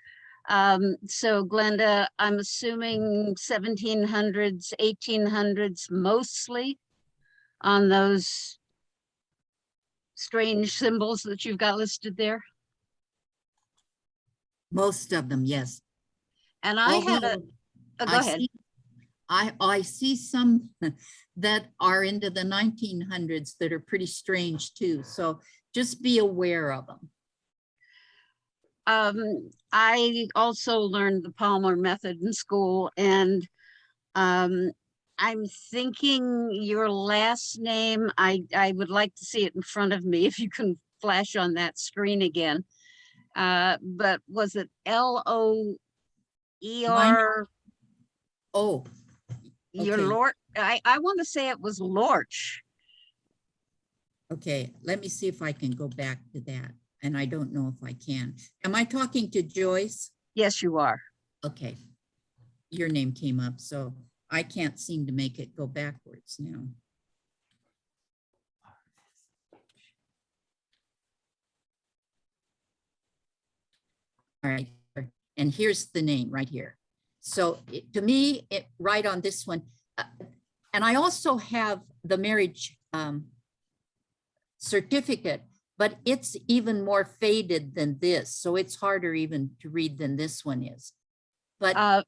So Glenda, I'm assuming 1700s, 1800s mostly on those strange symbols that you've got listed there.
Most of them, yes.
And I had a,
Although
oh, go ahead.
I see some that are into the 1900s that are pretty strange too. So just be aware of them.
I also learned the Palmer method in school, and I'm thinking your last name, I would like to see it in front of me if you can flash on that screen again. But was it L-O-E-R?
Oh,
Your
okay.
Lord, I want to say it was Lorch.
Okay, let me see if I can go back to that. And I don't know if I can. Am I talking to Joyce?
Yes, you are.
Okay. Your name came up, so I can't seem to make it go backwards now. All right, and here's the name right here. So to me, it right on this one, and I also have the marriage certificate, but it's even more faded than this, so it's harder even to read than this one is. But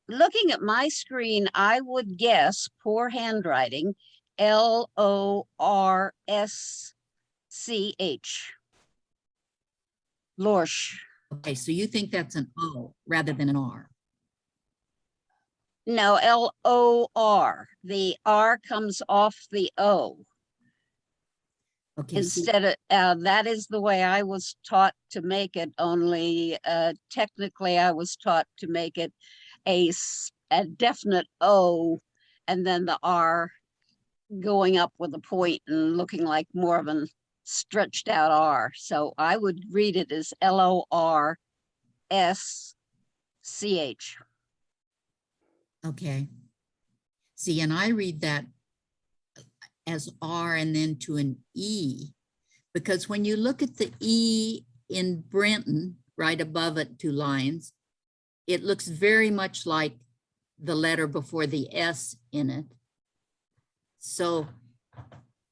Looking at my screen, I would guess poor handwriting, L-O-R-S-C-H. Lorsch.
okay, so you think that's an O rather than an R?
No, L-O-R. The R comes off the O.
Okay, so
Instead of, that is the way I was taught to make it, only technically I was taught to make it a definite O and then the R going up with a point and looking like more of a stretched out R. So I would read it as L-O-R-S-C-H.
okay. See, and I read that as R and then to an E, because when you look at the E in Brenton, right above it, 2 lines, it looks very much like the letter before the S in it. So,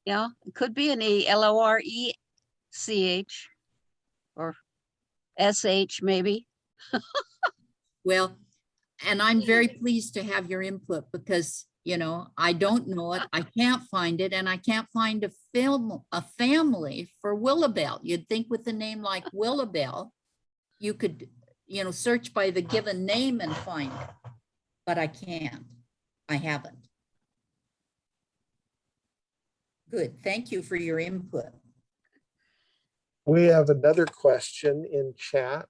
Yeah, it could be an E, L-O-R-E-C-H or S-H maybe.
well, and I'm very pleased to have your input because, you know, I don't know it, I can't find it, and I can't find a family for Willabelle. You'd think with a name like Willabelle, you could, you know, search by the given name and find it, but I can't. I haven't. Good, thank you for your input.
We have another question in chat.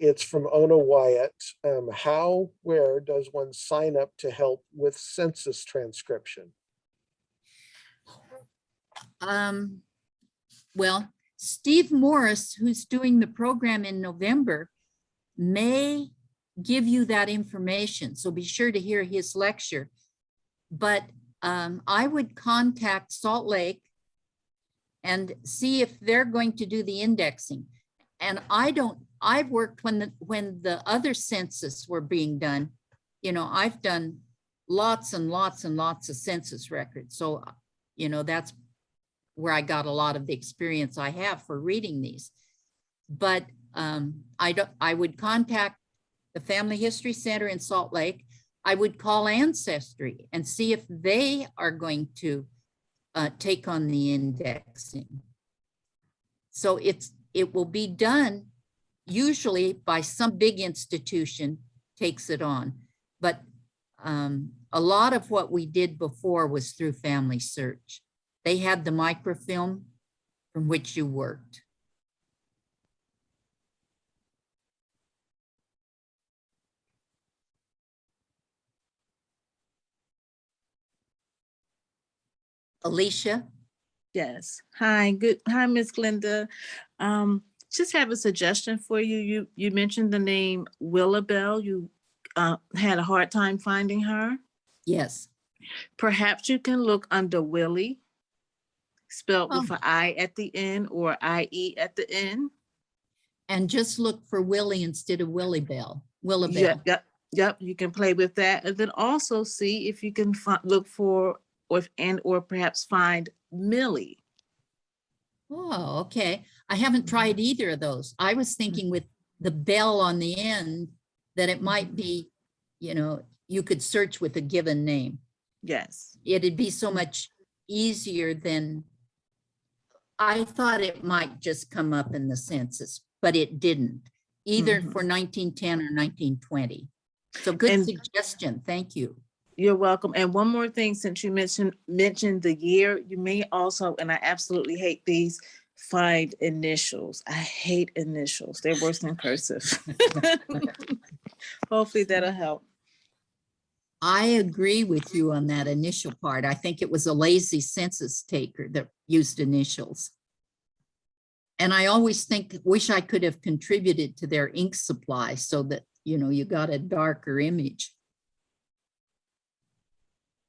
It's from Ona Wyatt. Where does one sign up to help with census transcription?
Well, Steve Morris, who's doing the program in November, may give you that information. So be sure to hear his lecture. But I would contact Salt Lake and see if they're going to do the indexing. And I've worked when the other census were being done, you know, I've done lots and lots and lots of census records. So, you know, that's where I got a lot of the experience I have for reading these. But I would contact the Family History Center in Salt Lake. I would call Ancestry and see if they are going to take on the indexing. So it will be done usually by some big institution takes it on. But a lot of what we did before was through Family Search. They had the microfilm from which you worked. Alicia?
Yes. Hi, Miss Glenda. Just have a suggestion for you. You mentioned the name Willabelle. You had a hard time finding her.
Yes.
Perhaps you can look under Willie, spelled with
Oh.
an I at the end or IE at the end.
And just look for Willie instead of Willabelle. Willabelle.
Yep. You can play with that, and then also see if you can look for or perhaps find Millie.
Oh, okay. I haven't tried either of those. I was thinking with the bell on the end that it might be, you know, you could search with a given name.
Yes.
It'd be so much easier than, I thought it might just come up in the census, but it didn't, either for 1910 or 1920. So good
And-
suggestion. Thank you.
You're welcome. And one more thing, since you mentioned the year, you may also, and I absolutely hate these, find initials. I hate initials. They're worse than cursive. Hopefully that'll help.
I agree with you on that initial part. I think it was a lazy census taker that used initials. And I always wish I could have contributed to their ink supply so that, you know, you got a darker image.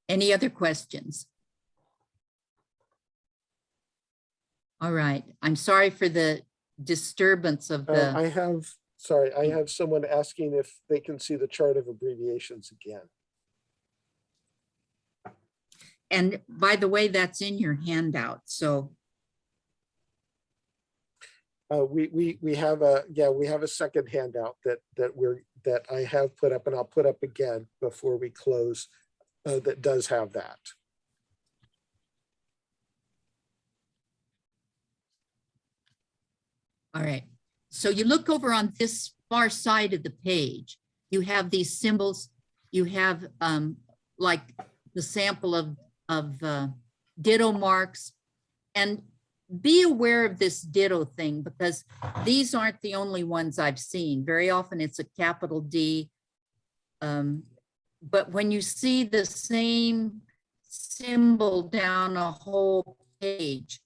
Any other questions? All right. I'm sorry for the disturbance of the,
I have someone asking if they can see the chart of abbreviations again.
and by the way, that's in your handout. So
We have a second handout that I have put up, and I'll put up again before we close, that does have that.
all right. So you look over on this far side of the page, you have these symbols, you have like the sample of ditto marks, and be aware of this ditto thing because these aren't the only ones I've seen. Very often it's a capital D. But when you see the same symbol down a whole page,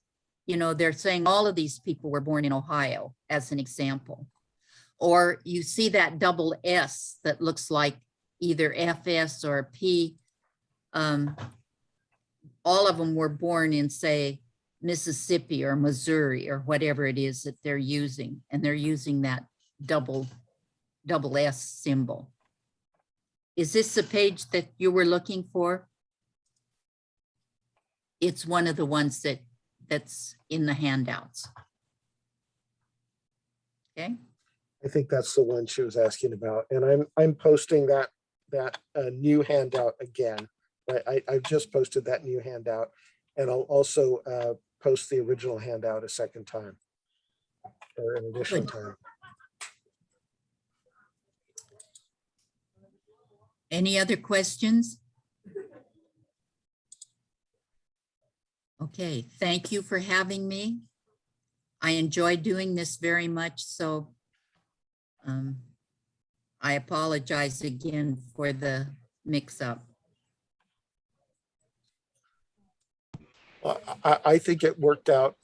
you know, they're saying all of these people were born in Ohio as an example. Or you see that double S that looks like either FS or P. All of them were born in, say, Mississippi or Missouri or whatever it is that they're using. And they're using that double S symbol. Is this the page that you were looking for? It's one of the ones that's in the handouts. Okay.
I think that's the one she was asking about, and I'm posting that new handout again. I just posted that new handout, and I'll also post the original handout a second time, or an additional
Good.
time.
Any other questions? Okay, thank you for having me. I enjoy doing this very much, so I apologize again for the mix-up.
I think it worked out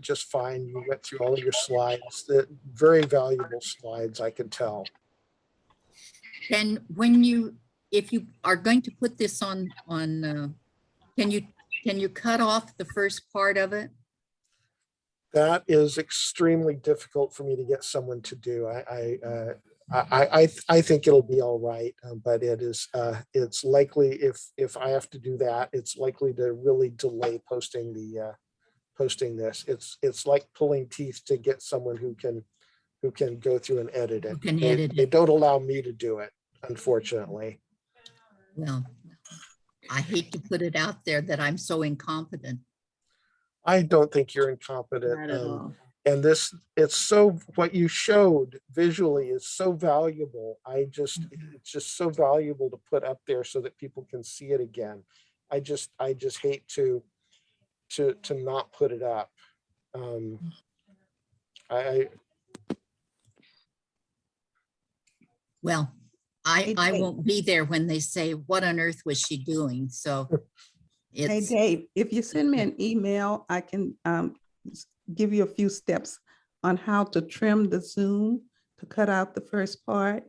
just fine. You went through all of your slides, the very valuable slides, I can tell.
And if you are going to put this on, can you cut off the first part of it?
That is extremely difficult for me to get someone to do. I think it'll be all right, but it's likely if I have to do that, it's likely to really delay posting this. It's like pulling teeth to get someone who can go through and edit it.
Who can edit it.
They don't allow me to do it, unfortunately.
Well, I hate to put it out there that I'm so incompetent.
I don't think you're incompetent.
Not at all.
And what you showed visually is so valuable. It's just so valuable to put up there so that people can see it again. I just hate to not put it up.
Well, I won't be there when they say, what on earth was she doing? So
Hey,
it's,
Dave, if you send me an email, I can give you a few steps on how to trim the Zoom to cut out the first part.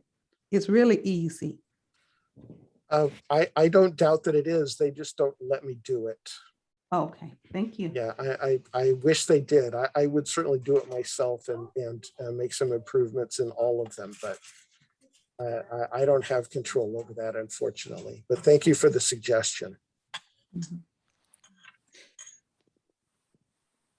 It's really easy.
I don't doubt that it is. They just don't let me do it.
Okay, thank you.
Yeah, I wish they did. I would certainly do it myself and make some improvements in all of them, but I don't have control over that, unfortunately. But thank you for the suggestion.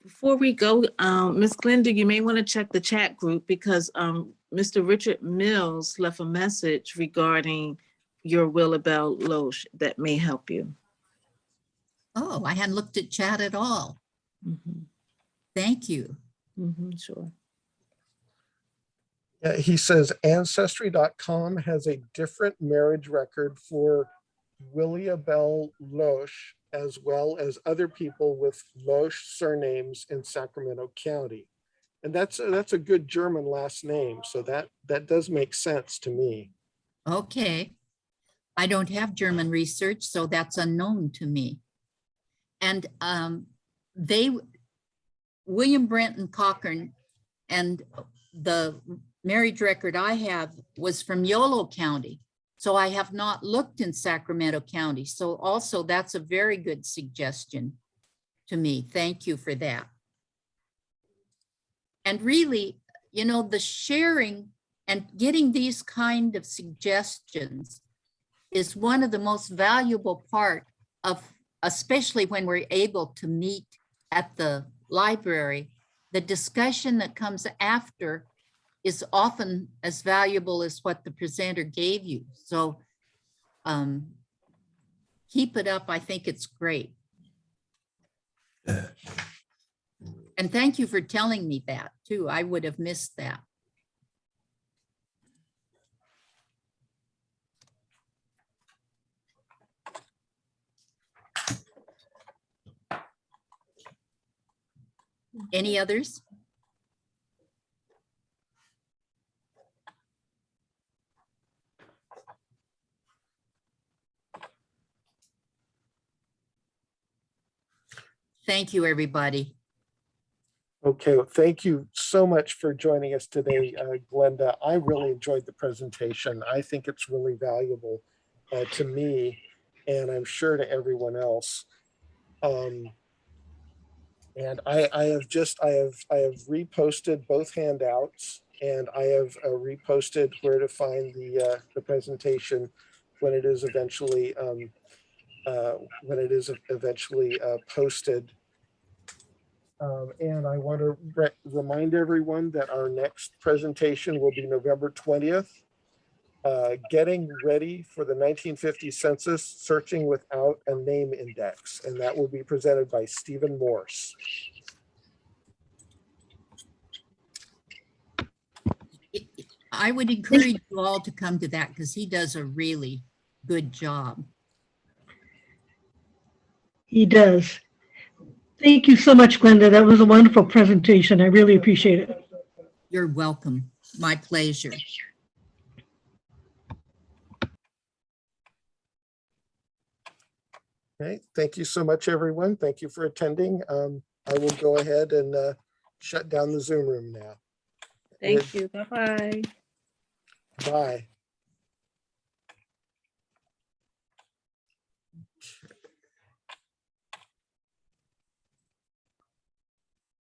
Before we go, Ms. Glenda, you may want to check the chat group because Mr. Richard Mills left a message regarding your Willabelle Loesch that may help you.
Oh, I hadn't looked at chat at all.
Mhm,
Thank you.
sure.
Yeah, he says Ancestry.com has a different marriage record for Willabelle Loesch, as well as other people with Loesch surnames in Sacramento County. And that's a good German last name. So that does make sense to me.
Okay. I don't have German research, so that's unknown to me. And William Brenton Cochran, and the marriage record I have was from Yolo County. So I have not looked in Sacramento County. So also that's a very good suggestion to me. Thank you for that. And really, you know, the sharing and getting these kind of suggestions is one of the most valuable part of, especially when we're able to meet at the library. The discussion that comes after is often as valuable as what the presenter gave you. So keep it up. I think it's great. And thank you for telling me that too. I would have missed that. Any others? Thank you, everybody.
Okay, well, thank you so much for joining us today, Glenda. I really enjoyed the presentation. I think it's really valuable to me, and I'm sure to everyone else. And I have reposted both handouts, and I have reposted where to find the presentation when it is eventually posted. And I want to remind everyone that our next presentation will be November 20th. Getting ready for the 1950 census, searching without a name index. And that will be presented by Stephen Morse.
I would encourage you all to come to that because he does a really good job.
He does. Thank you so much, Glenda. That was a wonderful presentation. I really appreciate it.
You're welcome. My pleasure.
Okay, thank you so much, everyone. Thank you for attending. I will go ahead and shut down the Zoom room now.
Thank you. Bye-bye.
Bye. Okay.